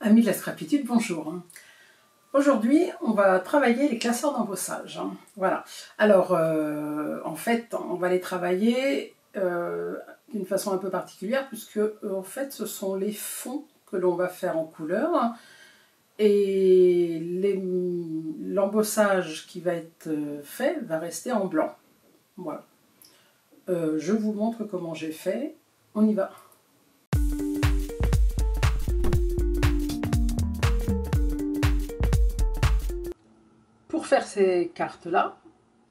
Amis de la Scrapitude, bonjour. Aujourd'hui, on va travailler les classeurs d'embossage. Voilà. Alors, en fait, on va les travailler d'une façon un peu particulière, puisque en fait, ce sont les fonds que l'on va faire en couleur et l'embossage qui va être fait va rester en blanc. Voilà. Je vous montre comment j'ai fait. On y va. Pour faire ces cartes-là,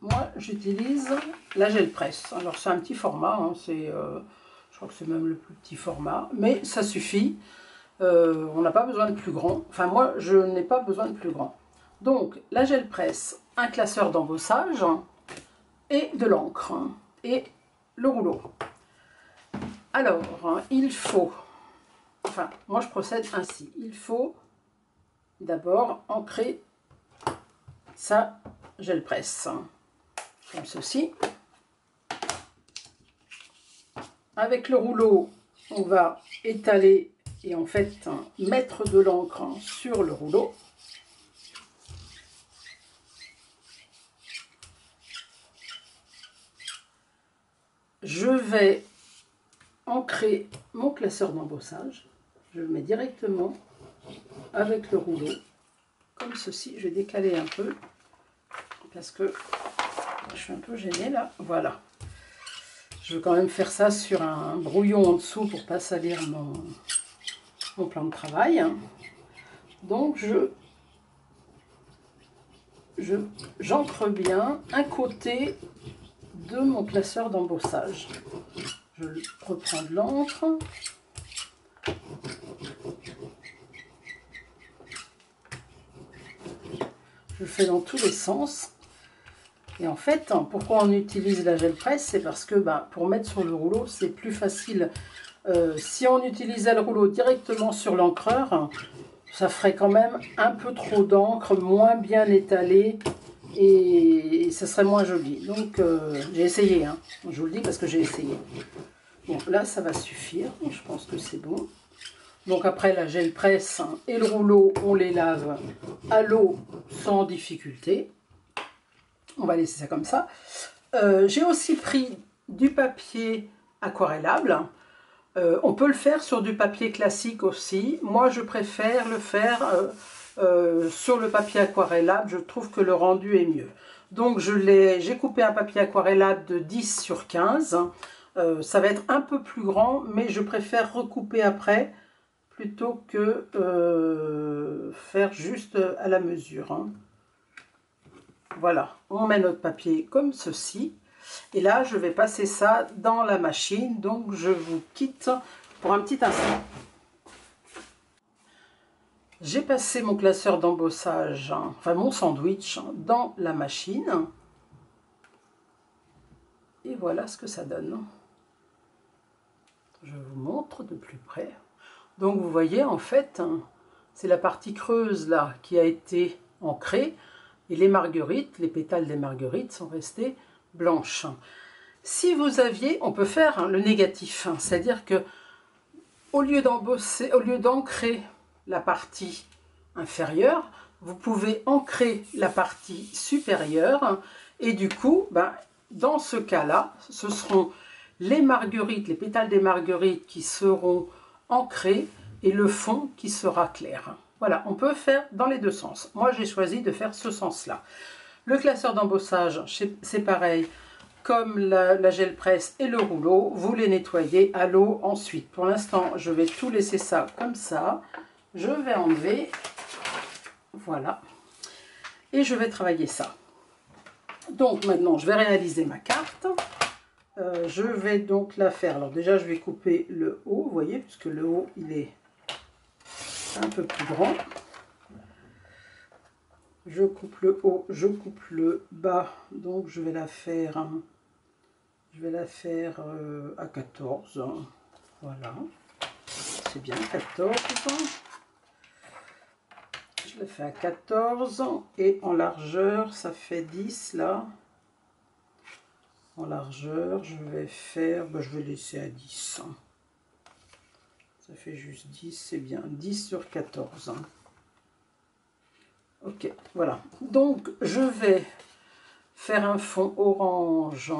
moi j'utilise la gel presse. Alors c'est un petit format, hein, je crois que c'est même le plus petit format, mais ça suffit. On n'a pas besoin de plus grand. Enfin moi je n'ai pas besoin de plus grand. Donc la gel presse, un classeur d'embossage et de l'encre et le rouleau. Alors il faut, enfin moi je procède ainsi. Il faut d'abord ancrer sa gel presse comme ceci. Avec le rouleau, on va étaler et en fait mettre de l'encre sur le rouleau. Je vais ancrer mon classeur d'embossage. Je le mets directement avec le rouleau, comme ceci. Je vais décaler un peu parce que je suis un peu gênée là. Voilà. Je veux quand même faire ça sur un brouillon en dessous pour ne pas salir mon plan de travail. Donc j'ancre bien un côté de mon classeur d'embossage. Je reprends de l'encre. Je fais dans tous les sens. Et en fait, pourquoi on utilise la gel presse? C'est parce que pour mettre sur le rouleau, c'est plus facile. Si on utilisait le rouleau directement sur l'encreur, ça ferait quand même un peu trop d'encre, moins bien étalé et ça serait moins joli. Donc j'ai essayé, hein. Je vous le dis parce que j'ai essayé. Bon, là ça va suffire, je pense que c'est bon. Donc après la gel presse et le rouleau, on les lave à l'eau sans difficulté. On va laisser ça comme ça. J'ai aussi pris du papier aquarellable. On peut le faire sur du papier classique aussi. Moi, je préfère le faire sur le papier aquarellable. Je trouve que le rendu est mieux. Donc, j'ai coupé un papier aquarellable de 10 sur 15. Ça va être un peu plus grand, mais je préfère recouper après plutôt que faire juste à la mesure, hein. Voilà, on met notre papier comme ceci. Et là, je vais passer ça dans la machine. Donc, je vous quitte pour un petit instant. J'ai passé mon classeur d'embossage, enfin mon sandwich, dans la machine. Et voilà ce que ça donne. Je vous montre de plus près. Donc, vous voyez, en fait, c'est la partie creuse là qui a été ancrée. Et les marguerites, les pétales des marguerites sont restés blanches. Si vous aviez, on peut faire le négatif, c'est-à-dire que au lieu d'embosser, au lieu d'ancrer la partie inférieure, vous pouvez ancrer la partie supérieure et du coup, dans ce cas-là, ce seront les marguerites, les pétales des marguerites qui seront ancrés et le fond qui sera clair. Voilà, on peut faire dans les deux sens. Moi, j'ai choisi de faire ce sens-là. Le classeur d'embossage, c'est pareil. Comme la gel presse et le rouleau, vous les nettoyez à l'eau ensuite. Pour l'instant, je vais tout laisser ça comme ça. Je vais enlever, voilà, et je vais travailler ça. Donc maintenant, je vais réaliser ma carte. Je vais donc la faire. Alors déjà, je vais couper le haut, vous voyez, puisque le haut, il est un peu plus grand. Je coupe le haut, je coupe le bas, donc je vais la faire à 14, voilà, c'est bien 14, je le fais à 14 et en largeur ça fait 10 là, en largeur je vais faire, je vais laisser à 10, Ça fait juste 10, c'est bien. 10 sur 14. Ok, voilà. Donc, je vais faire un fond orange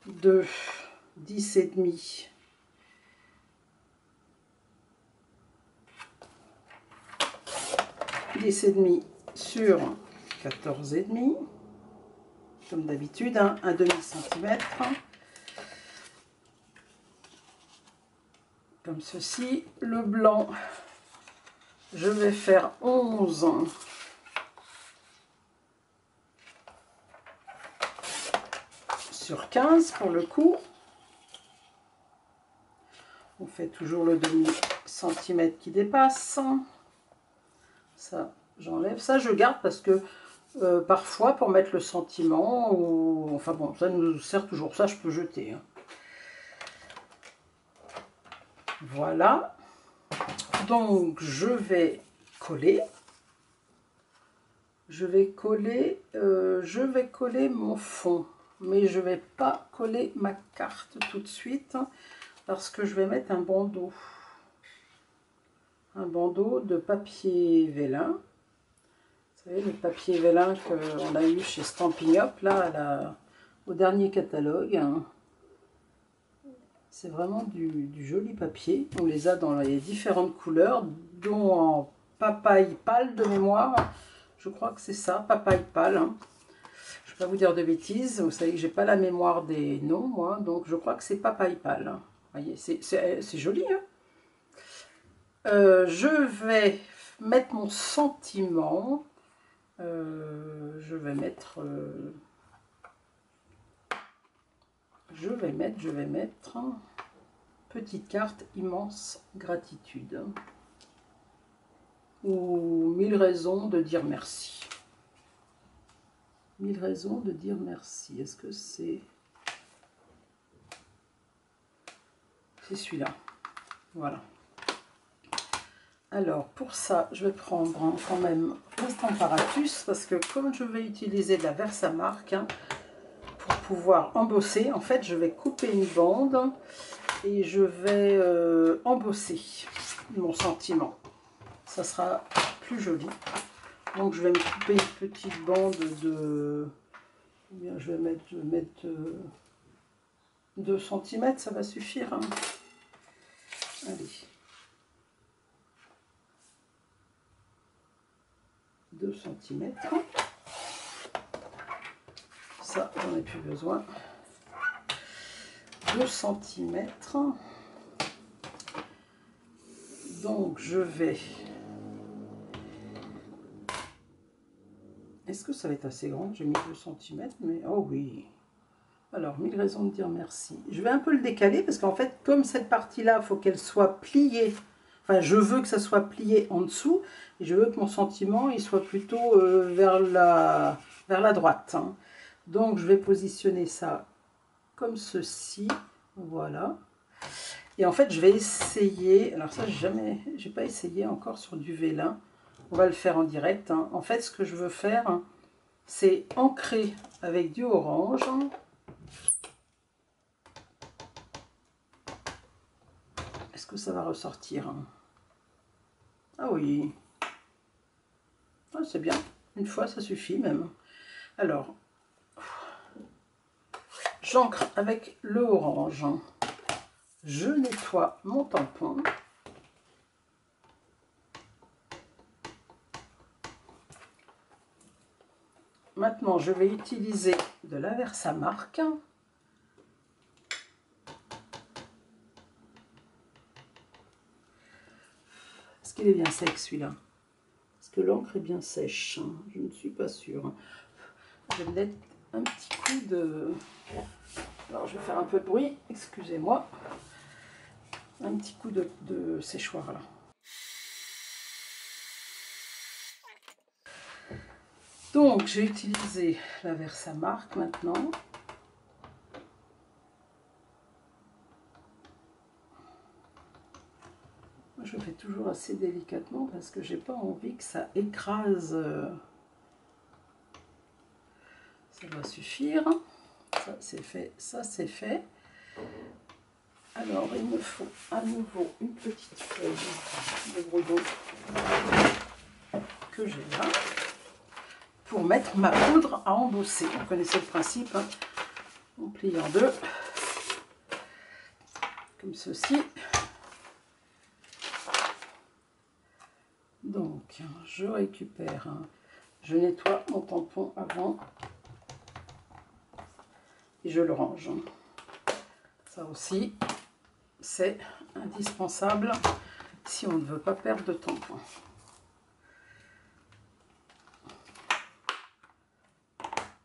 de 10,5. 10,5 sur 14,5. Comme d'habitude, hein, un demi-centimètre. Comme ceci. Le blanc, je vais faire 11 sur 15 pour le coup. On fait toujours le demi-centimètre qui dépasse. Ça, j'enlève. Ça, je garde parce que parfois, pour mettre le sentiment, ou enfin bon, ça nous sert toujours. Ça, je peux jeter. Hein. Voilà. Donc, je vais coller. Je vais coller mon fond. Mais je ne vais pas coller ma carte tout de suite. Hein, parce que je vais mettre un bandeau. Un bandeau de papier vélin. Vous savez, le papier vélin qu'on a eu chez Stampin' Up, là, au dernier catalogue. Hein. C'est vraiment du joli papier. On les a dans les différentes couleurs, dont en papaye pâle de mémoire. Je crois que c'est ça, papaye pâle. Hein. Je ne vais pas vous dire de bêtises. Vous savez que j'ai pas la mémoire des noms, moi. Donc je crois que c'est papaye pâle. Hein. Vous voyez, c'est joli. Hein. Je vais mettre mon sentiment. Je vais mettre petite carte immense gratitude ou 1000 raisons de dire merci. 1000 raisons de dire merci. Est-ce que c'est celui-là? Voilà. Alors pour ça, je vais prendre quand même un Stamparatus parce que comme je vais utiliser de la Versamark hein, pour pouvoir embosser, en fait je vais couper une bande et je vais embosser mon sentiment. Ça sera plus joli. Donc je vais me couper une petite bande de... Bien, je vais mettre 2 cm, ça va suffire. Hein. Allez. 2 cm. Ça, j'en ai plus besoin. 2 cm. Donc je vais... Est-ce que ça va être assez grand? J'ai mis 2 cm, mais oh oui. Alors, 1000 raisons de dire merci. Je vais un peu le décaler parce qu'en fait, comme cette partie-là, il faut qu'elle soit pliée. Enfin, je veux que ça soit plié en dessous. Et je veux que mon sentiment, il soit plutôt vers la droite. Hein. Donc, je vais positionner ça comme ceci. Voilà. Et en fait, je vais essayer... Alors ça, j'ai pas essayé encore sur du vélin. On va le faire en direct. Hein. En fait, ce que je veux faire, hein, c'est ancrer avec du orange. Est-ce que ça va ressortir? Hein? Ah oui. Ah, c'est bien. Une fois, ça suffit même. Alors, j'ancre avec le orange. Je nettoie mon tampon. Maintenant, je vais utiliser de la Versamark. Est-ce qu'il est bien sec celui-là? Est-ce que l'encre est bien sèche? Je ne suis pas sûre. Je vais mettre un petit coup de... Alors, je vais faire un peu de bruit, excusez-moi. Un petit coup de séchoir là. Donc, j'ai utilisé la Versamark maintenant. Je fais toujours assez délicatement parce que j'ai pas envie que ça écrase. Ça va suffire. Ça c'est fait, ça c'est fait. Alors, il me faut à nouveau une petite feuille de brouillon que j'ai là pour mettre ma poudre à embosser. Vous connaissez le principe, hein. On plie en deux, comme ceci. Donc, je récupère, je nettoie mon tampon avant et je le range. Ça aussi, c'est indispensable si on ne veut pas perdre de tampon.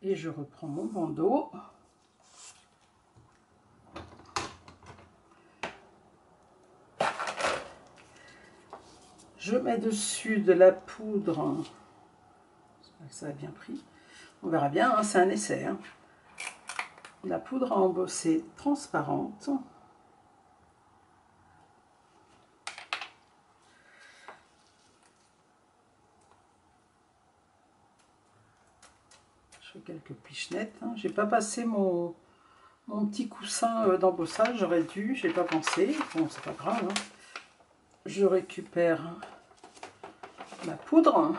Et je reprends mon bandeau. Je mets dessus de la poudre. J'espère que ça a bien pris. On verra bien, hein, c'est un essai. Hein. La poudre à embosser transparente. Je fais quelques pichenettes. Hein. J'ai pas passé mon petit coussin d'embossage, j'aurais dû, j'ai pas pensé. Bon, c'est pas grave. Hein. Je récupère ma poudre.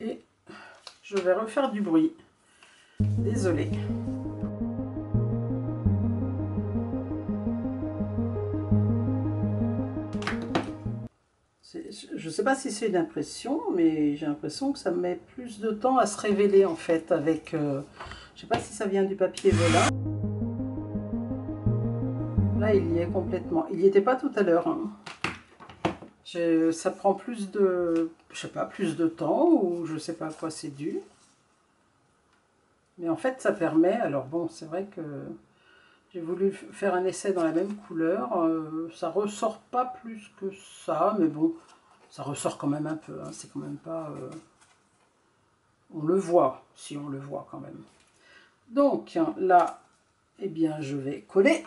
Et je vais refaire du bruit. Désolée. Je ne sais pas si c'est une impression, mais j'ai l'impression que ça met plus de temps à se révéler en fait avec... je ne sais pas si ça vient du papier Vola. Là, il y est complètement. Il n'y était pas tout à l'heure. Hein. Ça prend plus de... Je sais pas, plus de temps ou je ne sais pas à quoi c'est dû. Mais en fait, ça permet... Alors bon, c'est vrai que j'ai voulu faire un essai dans la même couleur. Ça ressort pas plus que ça, mais bon... Ça ressort quand même un peu, hein. C'est quand même pas... on le voit, si on le voit quand même. Donc là, eh bien, je vais coller.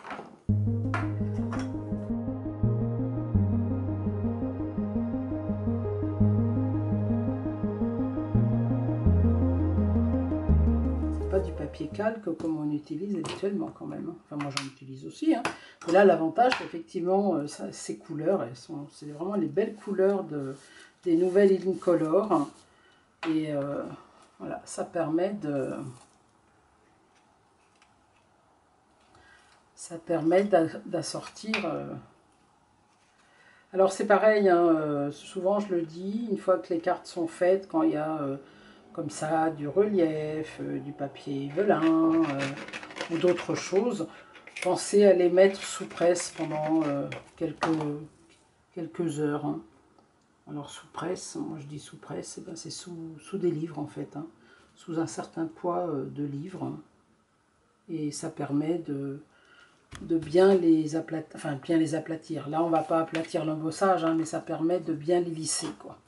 C'est pas du papier calque comme on utilise habituellement quand même. Enfin, moi j'en utilise aussi. Hein. Et là, l'avantage, effectivement, ces couleurs, c'est vraiment les belles couleurs des nouvelles Incolor. Et voilà, ça permet d'assortir. Alors c'est pareil, hein, souvent je le dis, une fois que les cartes sont faites, quand il y a comme ça du relief, du papier velin ou d'autres choses, pensez à les mettre sous presse pendant quelques heures. Hein. Alors sous presse, moi je dis sous presse, ben c'est sous des livres en fait, hein, sous un certain poids de livres. Hein, et ça permet de bien les aplatir, enfin bien les aplatir. Là on va pas aplatir l'embossage, hein, mais ça permet de bien les lisser quoi.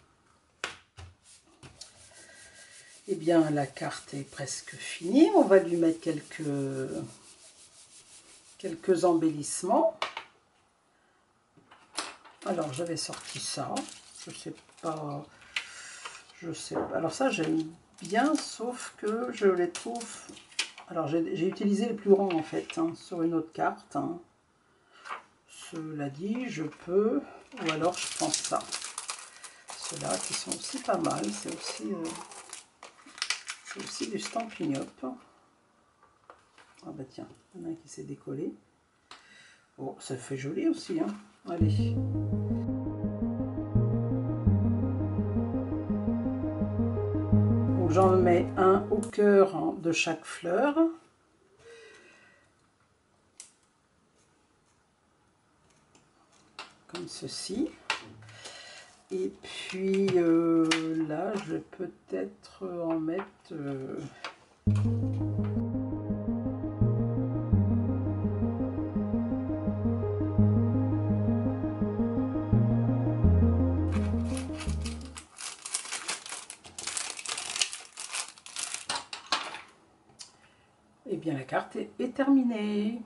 Et bien la carte est presque finie, on va lui mettre quelques embellissements. Alors j'avais sorti ça, je sais pas, alors ça j'aime bien, sauf que je les trouve, alors j'ai utilisé les plus grands en fait, hein, sur une autre carte, hein. Cela dit, je peux, ou alors je prends ça. Ceux-là qui sont aussi pas mal, c'est aussi du Stampin' Up. Ah bah tiens, il y en a un qui s'est décollé. Oh, ça fait joli aussi, hein. Allez. Donc j'en mets un au cœur de chaque fleur. Comme ceci. Et puis là, je vais peut-être en mettre... Eh bien, la carte est terminée.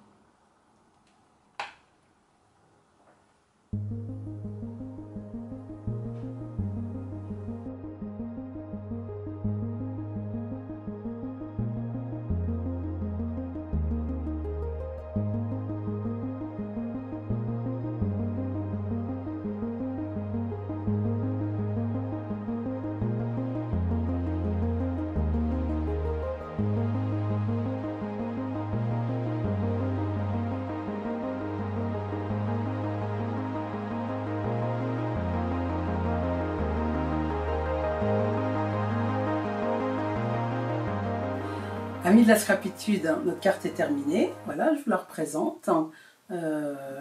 Amis de la scrapitude, notre carte est terminée. Voilà, je vous la représente.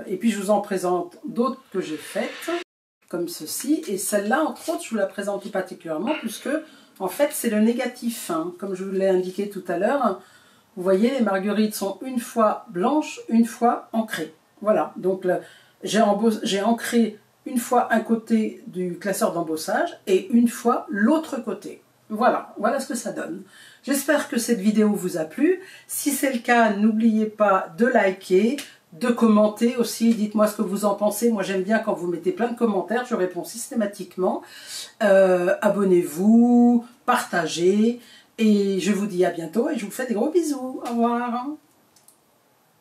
Et puis je vous en présente d'autres que j'ai faites, comme ceci. Et celle-là, entre autres, je vous la présente tout particulièrement, puisque en fait c'est le négatif. Hein. Comme je vous l'ai indiqué tout à l'heure, vous voyez, les marguerites sont une fois blanches, une fois ancrées. Voilà, donc j'ai ancré une fois un côté du classeur d'embossage et une fois l'autre côté. Voilà, voilà ce que ça donne. J'espère que cette vidéo vous a plu. Si c'est le cas, n'oubliez pas de liker, de commenter aussi. Dites-moi ce que vous en pensez. Moi, j'aime bien quand vous mettez plein de commentaires. Je réponds systématiquement. Abonnez-vous, partagez. Et je vous dis à bientôt et je vous fais des gros bisous. Au revoir.